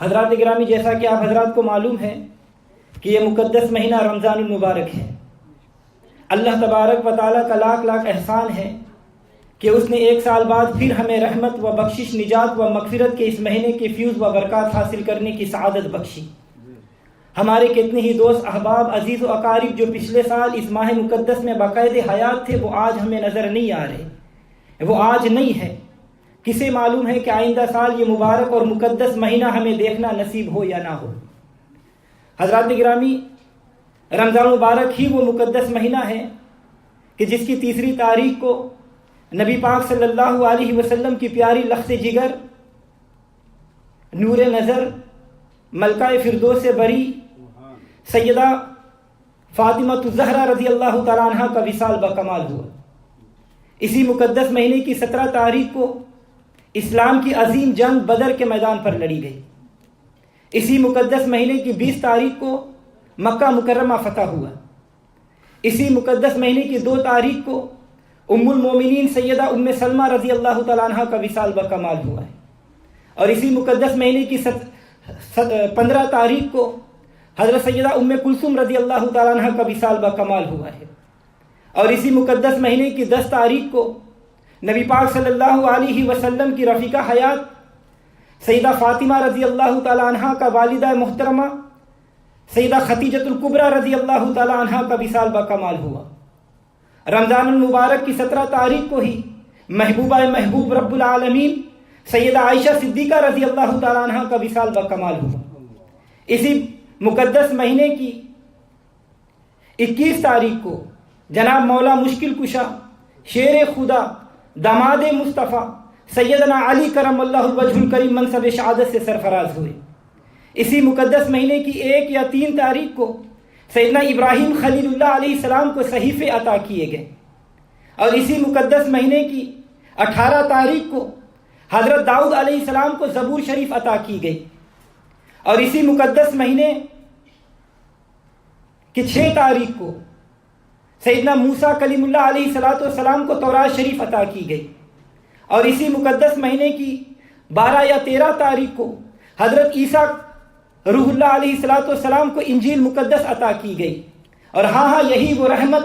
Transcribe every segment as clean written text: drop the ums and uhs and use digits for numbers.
حضرات گرامی، جیسا کہ آپ حضرات کو معلوم ہے کہ یہ مقدس مہینہ رمضان المبارک ہے۔ اللہ تبارک و تعالیٰ کا لاکھ لاکھ احسان ہے کہ اس نے ایک سال بعد پھر ہمیں رحمت و بخشش، نجات و مغفرت کے اس مہینے کی فیوز و برکات حاصل کرنے کی سعادت بخشی۔ ہمارے کتنے ہی دوست احباب، عزیز و اقارب جو پچھلے سال اس ماہ مقدس میں باقاعدہ حیات تھے، وہ آج ہمیں نظر نہیں آ رہے، وہ آج نہیں ہے۔ کسے معلوم ہے کہ آئندہ سال یہ مبارک اور مقدس مہینہ ہمیں دیکھنا نصیب ہو یا نہ ہو۔ حضرات گرامی، رمضان مبارک ہی وہ مقدس مہینہ ہے کہ جس کی 3 تاریخ کو نبی پاک صلی اللہ علیہ وسلم کی پیاری لخت جگر، نور نظر، ملکہ فردوس بری سیدہ فاطمہ الزہرا رضی اللہ تعالیٰ عنہ کا وصال بکمال ہوا۔ اسی مقدس مہینے کی 17 تاریخ کو اسلام کی عظیم جنگ بدر کے میدان پر لڑی گئی۔ اسی مقدس مہینے کی 20 تاریخ کو مکہ مکرمہ فتح ہوا۔ اسی مقدس مہینے کی 2 تاریخ کو ام المومنین سیدہ ام سلمہ رضی اللہ تعالیٰ عنہ کا وصال بکمال ہوا ہے۔ اور اسی مقدس مہینے کی 15 تاریخ کو حضرت سیدہ ام کلثوم رضی اللہ تعالیٰ عنہ کا وصال بکمال ہوا ہے۔ اور اسی مقدس مہینے کی 10 تاریخ کو نبی پاک صلی اللہ علیہ وسلم کی رفیقہ حیات سیدہ فاطمہ رضی اللہ تعالیٰ عنہ کا والدہ محترمہ سیدہ خدیجۃ الکبریٰ رضی اللہ تعالیٰ عنہ کا وصال بکمال ہوا۔ رمضان المبارک کی 17 تاریخ کو ہی محبوبہ محبوب رب العالمین سیدہ عائشہ صدیقہ رضی اللہ تعالیٰ عنہ کا وصال بکمال ہوا۔ اسی مقدس مہینے کی 21 تاریخ کو جناب مولا مشکل کشا، شیر خدا، داماد مصطفیٰ سیدنا علی کرم اللہ الوجہ الکریم منصب شہادت سے سرفراز ہوئے۔ اسی مقدس مہینے کی 1 یا 3 تاریخ کو سیدنا ابراہیم خلیل اللہ علیہ السلام کو صحیفے عطا کیے گئے۔ اور اسی مقدس مہینے کی 18 تاریخ کو حضرت داؤد علیہ السلام کو زبور شریف عطا کی گئی۔ اور اسی مقدس مہینے کی 6 تاریخ کو سیدنا موسیٰ کلیم اللہ علیہ السلام کو تورات شریف عطا کی گئی۔ اور اسی مقدس مہینے کی 12 یا 13 تاریخ کو حضرت عیسیٰ روح اللہ علیہ السلام کو انجیل مقدس عطا کی گئی۔ اور ہاں یہی وہ رحمت،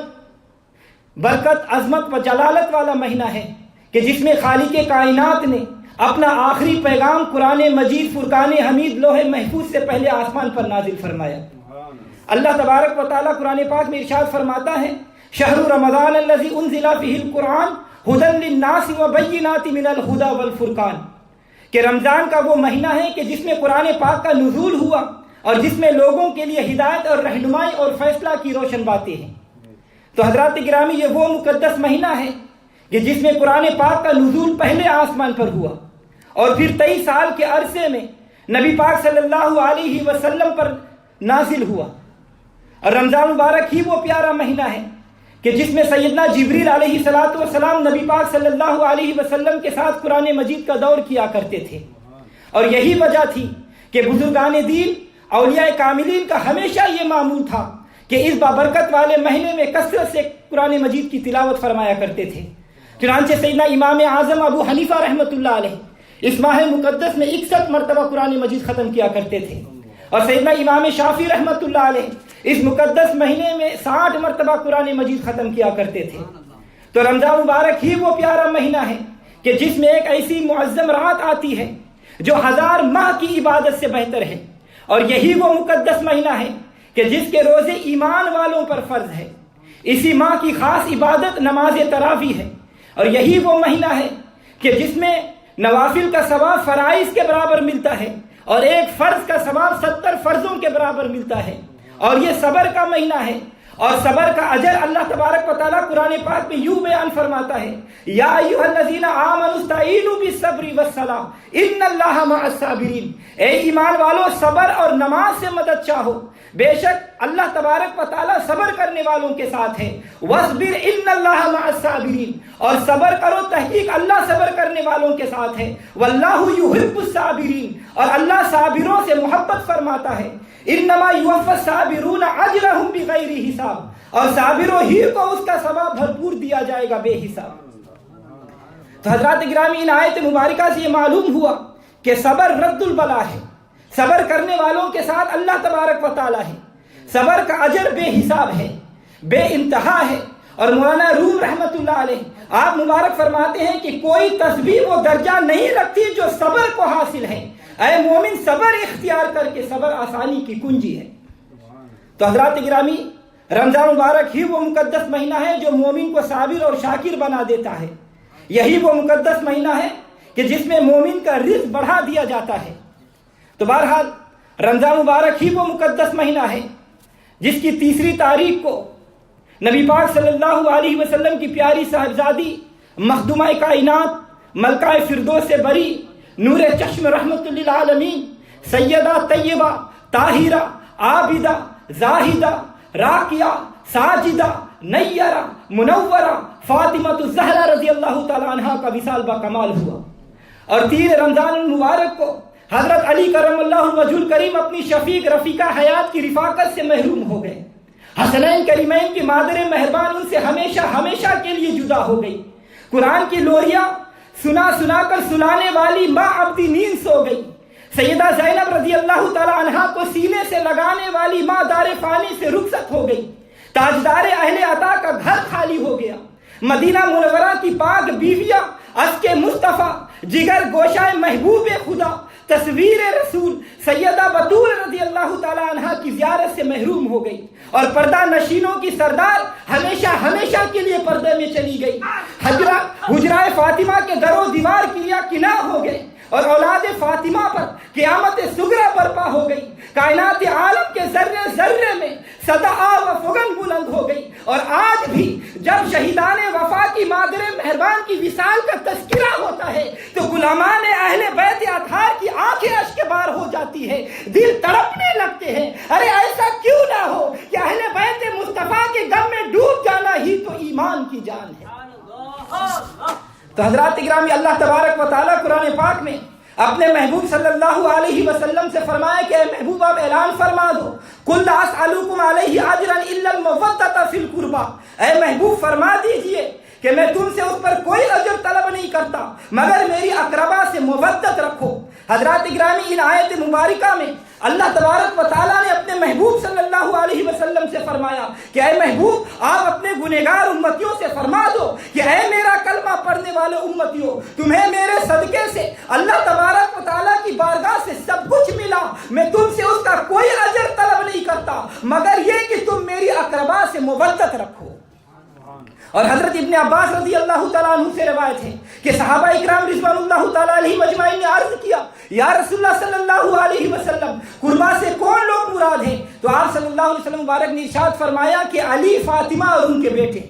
برکت، عظمت و جلالت والا مہینہ ہے کہ جس میں خالق کائنات نے اپنا آخری پیغام قرآن مجید فرقان حمید لوح محفوظ سے پہلے آسمان پر نازل فرمایا۔ اللہ تبارک و تعالیٰ قرآن پاک میں ارشاد فرماتا ہے، شہر رمضان الذی انزل فیہ القرآن ھدی للناس وبینات من الھدی والفرقان، کہ رمضان کا وہ مہینہ ہے کہ جس میں قرآن پاک کا نزول ہوا اور جس میں لوگوں کے لیے ہدایت اور رہنمائی اور فیصلہ کی روشن باتیں ہیں۔ تو حضرات گرامی، یہ وہ مقدس مہینہ ہے کہ جس میں قرآن پاک کا نزول پہلے آسمان پر ہوا اور پھر 23 سال کے عرصے میں نبی پاک صلی اللہ علیہ وسلم پر نازل ہوا۔ اور رمضان مبارک ہی وہ پیارا مہینہ ہے کہ جس میں سیدنا جبریل علیہ السلام نبی پاک صلی اللہ علیہ وسلم کے ساتھ قرآن مجید کا دور کیا کرتے تھے۔ اور یہی وجہ تھی کہ بزرگان دین، اولیاء کاملین کا ہمیشہ یہ معمول تھا کہ اس بابرکت والے مہینے میں کثرت سے قرآن مجید کی تلاوت فرمایا کرتے تھے۔ چنانچہ سیدنا امام اعظم ابو حنیفہ رحمۃ اللہ علیہ اس ماہ مقدس میں 61 مرتبہ قرآن مجید ختم کیا کرتے تھے، اور سیدنا امام شافعی رحمۃ اللہ علیہ اس مقدس مہینے میں 60 مرتبہ قرآن مجید ختم کیا کرتے تھے۔ تو رمضان مبارک ہی وہ پیارا مہینہ ہے کہ جس میں ایک ایسی معظم رات آتی ہے جو 1000 ماہ کی عبادت سے بہتر ہے، اور یہی وہ مقدس مہینہ ہے کہ جس کے روزے ایمان والوں پر فرض ہے۔ اسی ماہ کی خاص عبادت نماز تراویح ہے، اور یہی وہ مہینہ ہے کہ جس میں نوافل کا ثواب فرائض کے برابر ملتا ہے اور ایک فرض کا ثواب 70 فرضوں کے برابر ملتا ہے۔ اور یہ صبر کا مہینہ ہے، اور صبر کا اجر اللہ تبارک و تعالیٰ قرآن پاک میں یوں بیان فرماتا ہے، یا ایھا الذین آمنوا استعینوا بالصبر والصلاۃ ان اللہ مع الصابرین، اے ایمان والو صبر اور نماز سے مدد چاہو، بے شک اللہ تبارک و تعالیٰ صبر کرنے والوں کے ساتھ ہے۔ واصبر ان اللہ مع الصابرین، اور صبر کرو، تحقیق اللہ صبر کرنے والوں کے ساتھ ہے۔ واللہ یحب الصابرین، اور اللہ صابروں سے محبت فرماتا ہے۔ انما یوفی الصابرون اجرهم بغیر حساب، اور صابروں ہی کو اس کا ثواب بھرپور دیا جائے گا بے حساب۔ تو حضرات گرامی، ان آیت مبارکہ سے یہ معلوم ہوا کہ صبر رد البلا ہے، صبر کرنے والوں کے ساتھ اللہ تبارک و تعالیٰ ہے. صبر کا اجر بے حساب ہے، بے انتہا ہے. اور مولانا روم رحمت اللہ علیہ آپ مبارک فرماتے ہیں کہ کوئی تسبیح و درجہ نہیں رکھتی جو صبر کو حاصل ہے. اے مومن صبر اختیار کر کے، صبر آسانی کی کنجی ہے. تو حضرات گرامی، رمضان مبارک ہی وہ مقدس مہینہ ہے جو مومن کو صابر اور شاکر بنا دیتا ہے. یہی وہ مقدس مہینہ ہے کہ جس میں مومن کا رزق بڑھا دیا جاتا ہے. تو بہرحال رمضان مبارک ہی وہ مقدس مہینہ ہے جس کی 3 تاریخ کو نبی پاک صلی اللہ علیہ وسلم کی پیاری صاحبزادی مخدومہ کائنات ملکہ فردوس سے بری نور چشم رحمت للعالمین سیدہ طیبہ طاہرہ عابدہ زاہدہ راکیہ ساجدہ نیرہ منورہ فاطمہ الزہرا رضی اللہ تعالیٰ عنہ کا وصال با کمال ہوا. اور 3 رمضان المبارک کو حضرت علی کرم اللہ وجہ الکریم اپنی شفیق رفیقہ حیات کی رفاقت سے محروم ہو گئے. حسنین کریمین کی مادر مہربان ان سے ہمیشہ ہمیشہ کے لیے جدا ہو گئی. قرآن کی لوریاں سنا سنا کر سلانے والی ماں عبدی نیند سو گئی. سیدہ زینب رضی اللہ تعالی عنہا کو سینے سے لگانے والی ماں دار فانی سے رخصت ہو گئی. تاجدار اہل عطا کا گھر خالی ہو گیا. مدینہ منورہ کی پاک بیویاں اشک مصطفیٰ جگر گوشہ محبوب خدا تصویر رسول سیدہ بطول رضی اللہ تعالی عنہا کی زیارت سے محروم ہو گئی. اور پردہ نشینوں کی سردار ہمیشہ ہمیشہ کے لیے پردے میں چلی گئی. حجرہ فاطمہ کے در و دیوار کیا کناہ ہو گئے اور اولاد فاطمہ پر قیامت صغریٰ برپا ہو گئی. کائنات عالم کے ذرے ذرے میں صدا و فغن بلند ہو گئی. اور آج بھی جب شہیدان وفا کی مادر مہربان کی وصال کا تذکرہ ہوتا ہے تو غلامان اہل بیت اطہار کی آنکھیں اشک بار ہو جاتی ہے، دل تڑپنے لگتے ہیں. ارے ایسا کیوں نہ ہو کہ اہل بیت مصطفیٰ کے غم میں ڈوب جانا ہی تو ایمان کی جان ہے. تو حضرات گرامی، اللہ تبارک و تعالیٰ قرآن پاک میں اپنے محبوب صلی اللہ علیہ وسلم سے فرمایا کہ اے محبوب آپ اعلان فرما دو قُلْ لَا أَسْأَلُكُمْ عَلَيْهِ أَجْرًا إِلَّا الْمَوَدَّةَ فِي الْقُرْبَى. اے محبوب فرما دیجئے کہ میں تم سے اس پر کوئی اجر طلب نہیں کرتا مگر میری اقربا سے مودت رکھو. حضرات گرامی، ان آیت مبارکہ میں اللہ تبارک و تعالیٰ نے اپنے محبوب صلی اللہ علیہ وسلم سے فرمایا کہ اے محبوب آپ اپنے گنہگار امتیوں سے فرما دو کہ اے میرا کلمہ پڑھنے والے امتیوں، تمہیں میرے صدقے سے اللہ تبارک و تعالیٰ کی بارگاہ سے سب کچھ ملا. میں تم سے اس کا کوئی اجر طلب نہیں کرتا مگر یہ کہ تم میری اقربا سے مودت رکھو. اور حضرت ابن عباس رضی اللہ تعالیٰ عنہ سے روایت ہے کہ صحابہ اکرام رضوان اللہ تعالیٰ علیہ مجمعین نے عرض کیا یا رسول اللہ صلی اللہ علیہ وسلم قربا سے کون لوگ مراد ہیں؟ تو آپ صلی اللہ علیہ وسلم مبارک نے ارشاد فرمایا کہ علی، فاطمہ اور ان کے بیٹے.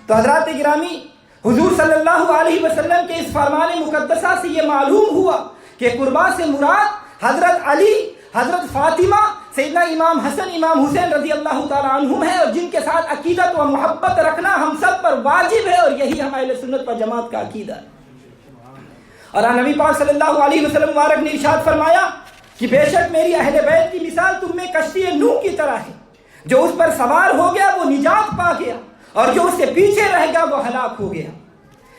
تو حضرات گرامی، حضور صلی اللہ علیہ وسلم کے اس فرمان مقدسہ سے یہ معلوم ہوا کہ قربا سے مراد حضرت علی، حضرت فاطمہ، سیدنا امام حسن، امام حسین رضی اللہ تعالیٰ عنہم ہے، اور جن کے ساتھ عقیدت و محبت رکھنا ہم سب پر واجب ہے، اور یہی ہمارے سنت و جماعت کا عقیدہ ہے. اور نبی پاک صلی اللہ علیہ وسلم مبارک نے ارشاد فرمایا کہ بے شک میری اہل بیت کی مثال تم میں کشتی نوح کی طرح ہے، جو اس پر سوار ہو گیا وہ نجات پا گیا اور جو اس سے پیچھے رہ گیا وہ ہلاک ہو گیا.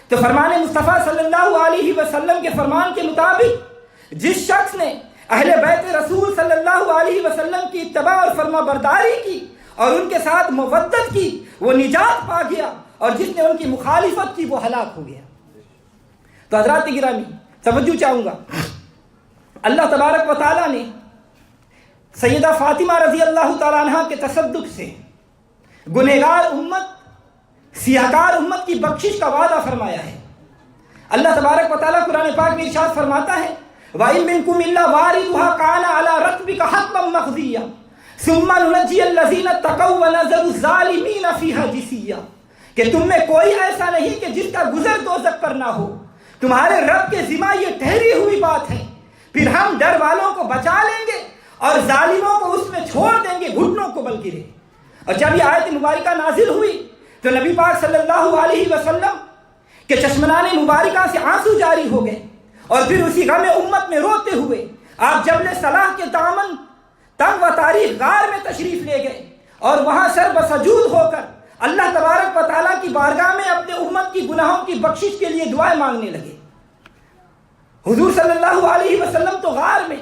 تو فرمان مصطفیٰ صلی اللہ علیہ وسلم کے فرمان کے مطابق جس شخص نے اہل بیت رسول صلی اللہ علیہ وسلم کی اتباع اور فرما برداری کی اور ان کے ساتھ مودت کی وہ نجات پا گیا، اور جس نے ان کی مخالفت کی وہ ہلاک ہو گیا. تو حضرات گرامی توجہ چاہوں گا، اللہ تبارک و تعالیٰ نے سیدہ فاطمہ رضی اللہ تعالیٰ عنہ کے تصدق سے گنہگار امت، سیاہکار امت کی بخشش کا وعدہ فرمایا ہے. اللہ تبارک و تعالیٰ قرآن پاک میں ارشاد فرماتا ہے وَإِن مِّنكُمْ إِلَّا وَارِدُهَا كَانَ عَلَى رَتْبِكَ حَتْمًا مَّقْضِيًّا ثُمَّ نُنَجِّيَ الَّذِينَ اتَّقَوْا وَنَذَرُ الظَّالِمِينَ فِيهَا جِثِيًّا. کہ تم میں کوئی ایسا نہیں کہ جس کا گزر دوزخ پر نہ ہو. تمہارے رب کے ذمہ یہ ٹھہری ہوئی بات ہے، پھر ہم ڈر والوں کو بچا لیں گے اور ظالموں کو اس میں چھوڑ دیں گے گھٹنوں کو بل گرے. اور جب یہ آیت مبارکہ نازل ہوئی تو نبی پاک صلی اللہ علیہ وسلم کے چشمنان مبارکہ سے آنسو جاری ہو گئے، اور پھر اسی غم امت میں روتے ہوئے آپ جبل صلاح کے دامن تنگ و تاریخ غار میں تشریف لے گئے اور وہاں سر بسجود ہو کر اللہ تبارک و تعالیٰ کی بارگاہ میں اپنے امت کی گناہوں کی بخشش کے لیے دعائیں مانگنے لگے. حضور صلی اللہ علیہ وسلم تو غار میں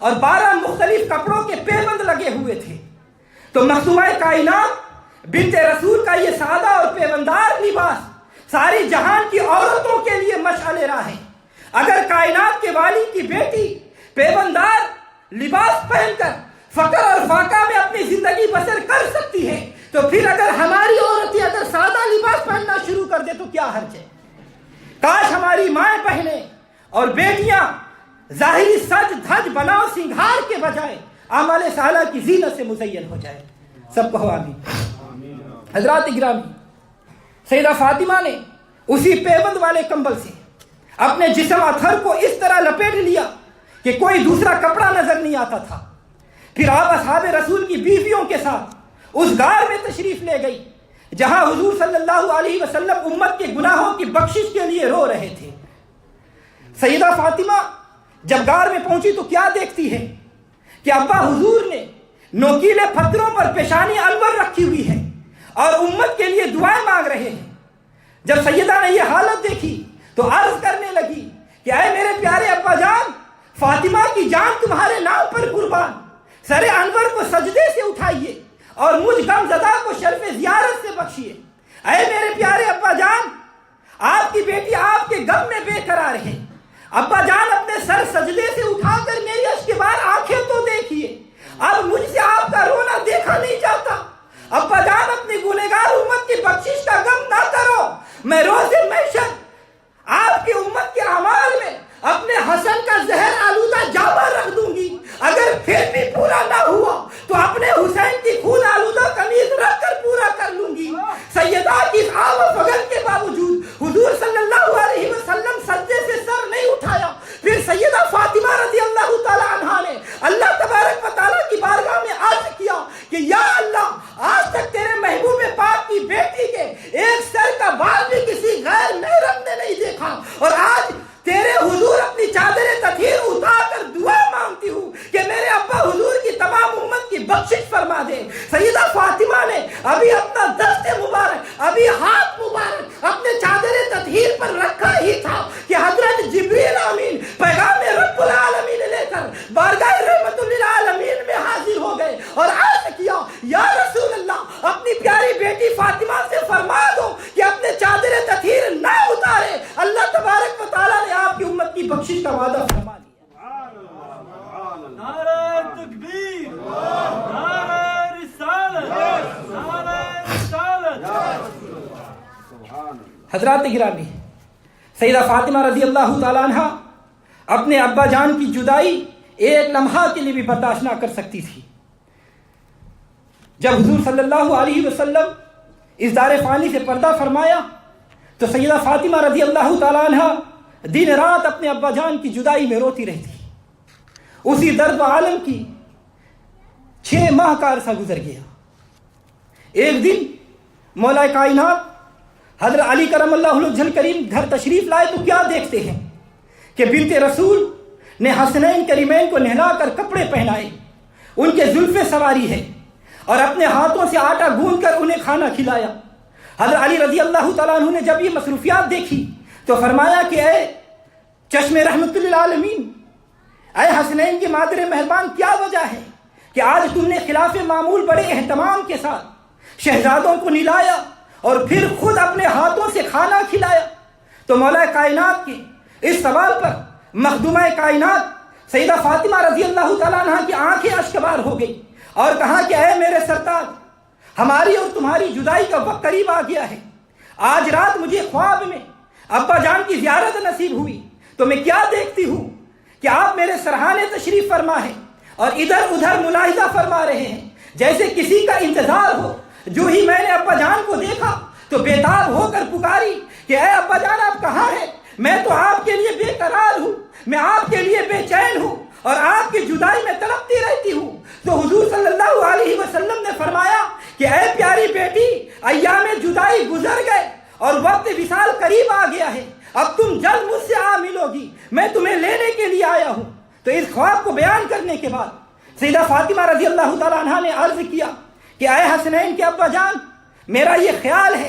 اور 12 مختلف کپڑوں کے پیبند لگے ہوئے تھے۔ تو معصومہ کائنات بنت رسول کا یہ سادہ اور پیوندار لباس ساری جہان کی عورتوں کے لیے مشعل راہ ہے۔ اگر کائنات کے والی کی بیٹی پیوندار لباس پہن کر فقر اور فاقہ میں اپنی زندگی بسر کر سکتی ہے، تو پھر اگر ہماری عورتیں اگر سادہ لباس پہننا شروع کر دے تو کیا حرج ہے؟ کاش ہماری مائیں بہنیں اور بیٹیاں ظاہری سج دھج بناؤ سنگھار کے بجائے اعمال صالحہ کی زینت سے مزین ہو جائے۔ سب کہو آمین۔ حضرات گرامی، سیدہ فاطمہ نے اسی پیوند والے کمبل سے اپنے جسم اطہر کو اس طرح لپیٹ لیا کہ کوئی دوسرا کپڑا نظر نہیں آتا تھا۔ پھر آپ اصحاب رسول کی بیویوں کے ساتھ اس غار میں تشریف لے گئی جہاں حضور صلی اللہ علیہ وسلم امت کے گناہوں کی بخشش کے لیے رو رہے تھے۔ سیدہ فاطمہ جب غار میں پہنچی تو کیا دیکھتی ہے کہ ابا حضور نے نوکیلے پتھروں پر پیشانی انور رکھی ہوئی ہے اور امت کے لیے دعائیں مانگ رہے ہیں۔ جب سیدہ نے یہ حالت دیکھی تو عرض کرنے لگی کہ اے میرے پیارے ابا جان، فاطمہ کی جان تمہارے نام پر قربان، سر انور کو سجدے سے اٹھائیے اور مجھ غم زدہ کو شرف زیارت سے بخشیے۔ اے میرے پیارے ابا جان، آپ کی بیٹی آپ کے غم میں بے قرار ہے۔ ابا جان اپنے سر سجدے سے اٹھا کر میری اشکبار آنکھیں تو دیکھیے، اب مجھ سے آپ کا رونا دیکھا نہیں جاتا۔ ابا جان اپنی گنہگار امت کی بخشش کا غم نہ کرو، میں روز محشر آپ کی امت کے اعمال میں اپنے حسن کا زہر آلودہ جامہ رکھ دوں گی، اگر پھر بھی پورا نہ ہوا تو اپنے حسین کی خون آلودہ قمیض رکھ کر پورا کر لوں گی۔ سیدہ کی آو و فغن کے باوجود حضور صلی اللہ علیہ وسلم سجدے سے سر نہیں اٹھایا۔ پھر سیدہ فاطمہ رضی اللہ تعالی عنہا نے اللہ تبارک و تعالیٰ کی بارگاہ میں عرض کیا کہ یا اللہ، آج تک تیرے محبوب پاک کی بیٹی کے ایک سر کا بال بھی کسی غیر محرم نے نہیں دیکھا، اور آج تیرے حضور اپنی چادر تطہیر اٹھا کر دعا مانگتی ہوں کہ میرے ابا حضور کی تمام امت کی بخشش فرما دے۔ سیدہ فاطمہ نے ابھی اپنا دست مبارک، ابھی ہاتھ مبارک اپنے چادر تطہیر پر رکھا ہی تھا کہ حضرت جبریل امین پیغام رب العالمین لے کر بارگاہ رحمت للعالمین میں حاضر ہو گئے اور عرض کیا یا رسول اللہ، اپنی پیاری بیٹی فاطمہ سے فرما دو کہ اپنے چادر تطہیر نہ اتارے۔ اللہ تبارک و تعالیٰ نے آپ کی امت کی بخشش کا وعدہ فرما لیا۔ نعرہ تکبیر، نعرہ رسالت، نعرہ رسالت۔ حضرات گرامی، سیدہ فاطمہ رضی اللہ تعالیٰ عنہ اپنے ابا جان کی جدائی ایک لمحہ کے لیے بھی برداشت نہ کر سکتی تھی۔ جب حضور صلی اللہ علیہ وسلم اس دار فانی سے پردہ فرمایا تو سیدہ فاطمہ رضی اللہ تعالیٰ عنہ دن رات اپنے ابا جان کی جدائی میں روتی رہتی۔ اسی درد و عالم کی 6 ماہ کا عرصہ گزر گیا۔ ایک دن مولا کائنات حضرت علی کرم اللہ وجہہ الکریم گھر تشریف لائے تو کیا دیکھتے ہیں کہ بنت رسول نے حسنین کریمین کو نہلا کر کپڑے پہنائے، ان کے زلفیں سواری ہے اور اپنے ہاتھوں سے آٹا گوندھ کر انہیں کھانا کھلایا۔ حضرت علی رضی اللہ تعالیٰ عنہ نے جب یہ مصروفیات دیکھی تو فرمایا کہ اے چشم رحمت للعالمین، اے حسنین کی مادر مہربان، کیا وجہ ہے کہ آج تم نے خلاف معمول بڑے اہتمام کے ساتھ شہزادوں کو نلایا اور پھر خود اپنے ہاتھوں سے کھانا کھلایا؟ تو مولا کائنات کے اس سوال پر مخدومہ کائنات سیدہ فاطمہ رضی اللہ تعالیٰ عنہ کی آنکھیں اشکبار ہو گئی اور کہا کہ اے میرے سرتاج، ہماری اور تمہاری جدائی کا وقت قریب آ گیا ہے۔ آج رات مجھے خواب میں ابا جان کی زیارت نصیب ہوئی تو میں کیا دیکھتی ہوں کہ آپ میرے سرحانے تشریف فرما ہے اور ادھر ادھر ملاحظہ فرما رہے ہیں جیسے کسی کا انتظار ہو۔ جو ہی میں نے ابا جان کو دیکھا تو بیتاب ہو کر پکاری کہ اے ابا جان، آپ کہاں ہیں؟ میں تو آپ کے لیے بے قرار ہوں، میں آپ کے لیے بے چین ہوں اور آپ کی جدائی میں تڑپتی رہتی ہوں۔ تو حضور صلی اللہ علیہ وسلم نے فرمایا کہ اے پیاری بیٹی، ایام جدائی گزر گئے اور وقت وصال قریب آ گیا ہے، اب تم جلد مجھ سے آ ملو گی، میں تمہیں لینے کے لیے آیا ہوں۔ تو اس خواب کو بیان کرنے کے بعد سیدہ فاطمہ رضی اللہ تعالیٰ عنہ نے عرض کیا کہ اے حسنین کے ابا جان، میرا یہ خیال ہے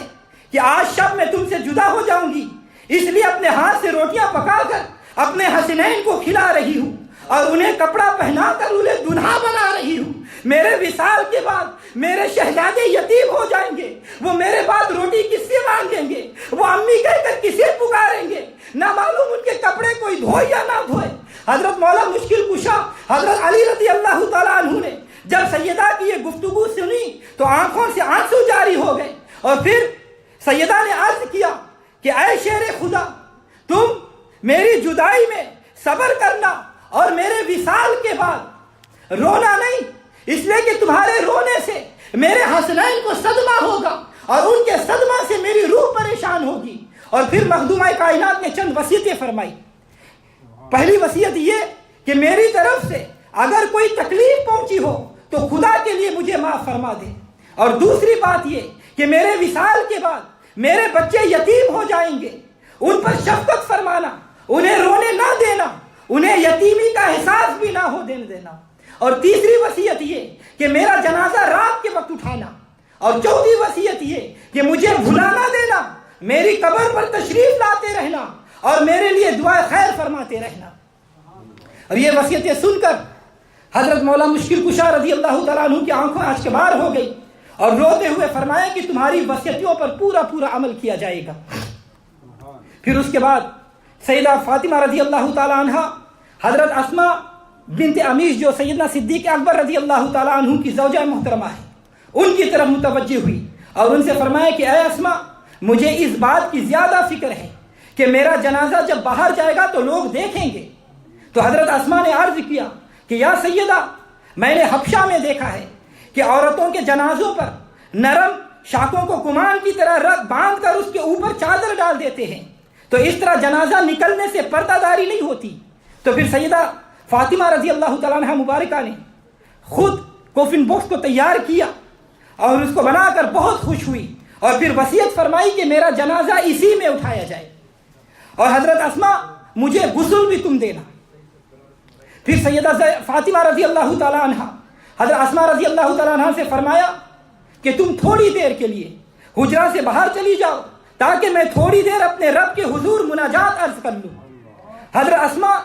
کہ آج شب میں تم سے جدا ہو جاؤں گی، اس لیے اپنے ہاتھ سے روٹیاں پکا کر اپنے حسنین کو کھلا رہی ہوں اور انہیں کپڑا پہنا کر انہیں دلہا بنا رہی ہوں. میرے وصال کے بعد میرے شہزادے یتیم ہو جائیں گے. وہ میرے بعد روٹی کس سے مانگیں گے؟ وہ امی کہہ کر کسے پکاریں گے؟ نہ معلوم ان کے کپڑے کوئی دھوئے یا نہ دھوئے. حضرت مولا مشکل کشا حضرت علی رضی اللہ تعالیٰ عنہ نے جب سیدہ کی یہ گفتگو سنی تو آنکھوں سے آنسو جاری ہو گئے. اور پھر سیدہ نے عرض کیا کہ اے شیر خدا، تم میری جدائی میں صبر کرنا اور میرے وصال کے بعد رونا نہیں، اس لیے کہ تمہارے رونے سے میرے حسنین کو صدمہ ہوگا اور ان کے صدمہ سے میری روح پریشان ہوگی. اور پھر مخدومہ کائنات نے چند وصیتیں فرمائی. پہلی وصیت یہ کہ میری طرف سے اگر کوئی تکلیف پہنچی ہو تو خدا کے لیے مجھے معاف فرما دے. اور دوسری بات یہ کہ میرے وصال کے بعد میرے بچے یتیم ہو جائیں گے، ان پر شفقت فرمانا، انہیں رونے نہ دینا، انہیں یتیمی کا احساس بھی نہ ہو دینا. اور تیسری وصیت یہ کہ میرا جنازہ رات کے وقت اٹھانا. اور چوتھی وصیت یہ کہ مجھے بھلا نہ دینا، میری قبر پر تشریف لاتے رہنا اور میرے لیے دعائے خیر فرماتے رہنا. اور یہ وصیتیں سن کر حضرت مولا مشکل کشا رضی اللہ تعالیٰ عنہ کی آنکھوں آج کے بار ہو گئی اور روتے ہوئے فرمایا کہ تمہاری وصیتوں پر پورا عمل کیا جائے گا. پھر اس کے بعد سیدہ فاطمہ رضی اللہ تعالیٰ عنہ حضرت اسماء بنت امیش جو سیدنا صدیق اکبر رضی اللہ تعالیٰ عنہ کی زوجہ محترمہ ہے، ان کی طرف متوجہ ہوئی اور ان سے فرمایا کہ اے اسماء، مجھے اس بات کی زیادہ فکر ہے کہ میرا جنازہ جب باہر جائے گا تو لوگ دیکھیں گے. تو حضرت اسماء نے عرض کیا کہ یا سیدہ، میں نے حبشہ میں دیکھا ہے کہ عورتوں کے جنازوں پر نرم شاخوں کو کمان کی طرح باندھ کر اس کے اوپر چادر ڈال دیتے ہیں، تو اس طرح جنازہ نکلنے سے پردہ داری نہیں ہوتی. تو پھر سیدہ فاطمہ رضی اللہ تعالیٰ عنہ مبارکہ نے خود کوفن باکس کو تیار کیا اور اس کو بنا کر بہت خوش ہوئی اور پھر وصیت فرمائی کہ میرا جنازہ اسی میں اٹھایا جائے. اور حضرت اسماء، مجھے غسل بھی تم دینا. پھر سیدہ فاطمہ رضی اللہ تعالیٰ عنہ حضرت اسماء رضی اللہ تعالیٰ عنہ سے فرمایا کہ تم تھوڑی دیر کے لیے حجرہ سے باہر چلی جاؤ تاکہ میں تھوڑی دیر اپنے رب کے حضور مناجات عرض کر لوں. حضرت اسماء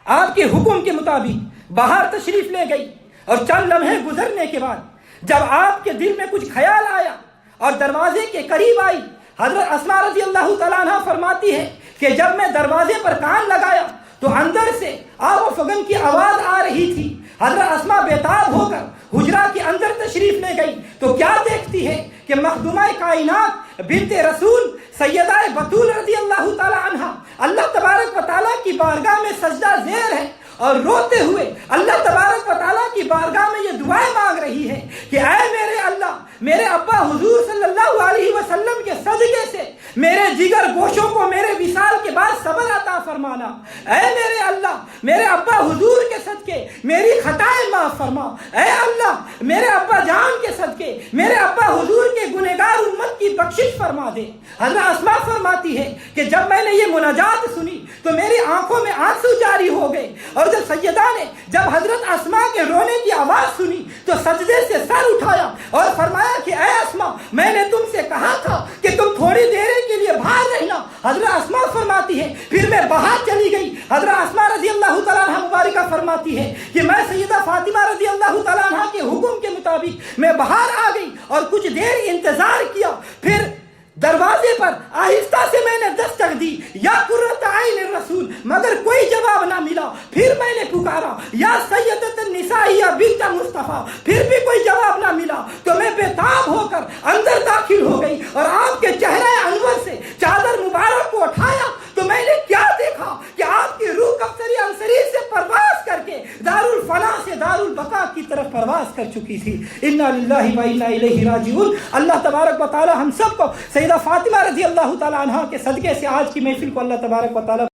آپ کے حکم کے مطابق باہر تشریف لے گئی اور چند لمحے گزرنے کے بعد جب آپ کے دل میں کچھ خیال آیا اور دروازے کے قریب آئی، حضرت اسماء رضی اللہ تعالیٰ عنہ فرماتی ہے کہ جب میں دروازے پر کان لگایا تو اندر سے آب و فگن کی آواز آ رہی تھی. حضرت اسماء بیتاب ہو کر حجرہ کے اندر تشریف لے گئی تو کیا دیکھتی ہے کہ مخدومہ کائنات بنت رسول سیدہ بطول رضی اللہ تعالی عنہ اللہ تبارک و تعالیٰ کی بارگاہ میں سجدہ زیر ہے اور روتے ہوئے اللہ تبارک و تعالیٰ کی بارگاہ میں یہ دعائیں مانگ رہی ہے کہ اے میرے اللہ، میرے ابا حضور صلی اللہ علیہ وسلم کے صدقے سے میرے جگر گوشوں کو میرے وصال کے بعد صبر عطا فرمانا. اے میرے اللہ، میرے ابا حضور کے صدقے میری خطائیں معاف فرما. اے اللہ، میرے ابا جان کے صدقے میرے ابا حضور کے گنہگار امت کی بخشش فرما دے. حضرت اسماء فرماتی ہے کہ جب میں نے یہ مناجات سنی تو میری آنکھوں میں آنسو جاری ہو گئے اور جب سیدہ نے جب حضرت اسماء کے رونے کی آواز سنی تو سجدے سے سر اٹھایا اور فرمایا کہ اے اسماء، میں نے تم سے کہا تھا کہ تم تھوڑی دیر کے لیے باہر رہنا. حضرت اسماء فرماتی ہے پھر میں باہر چلی گئی. حضرت اسماء رضی اللہ تعالیٰ عنہ مبارکہ فرماتی ہے کہ میں سیدہ فاطمہ رضی اللہ تعالیٰ عنہ کے حکم کے مطابق میں باہر آ گئی اور کچھ دیر انتظار کیا. پھر دروازے پر آہستہ سے میں نے دستک دی، یا قرۃ عین الرسول، مگر کوئی جواب نہ ملا. پھر میں نے پکارا یا سیدۃ النساء یا بنت مصطفیٰ، پھر بھی کوئی جواب نہ ملا. تو میں بیتاب ہو کر اندر داخل ہو گئی اور آپ کے چہرے انور سے چادر مبارک کو اٹھایا تو میں نے کیا دیکھا کہ آپ کی روح کفسری انصری سے پرواز کر کے دارالفنا سے دارالبقا کی طرف پرواز کر چکی تھی. انا للہ و انا الیہ راجعون. اللہ تبارک و تعالی ہم سب کو سیدہ فاطمہ رضی اللہ تعالی عنہ کے صدقے سے آج کی محفل کو اللہ تبارک و تعالی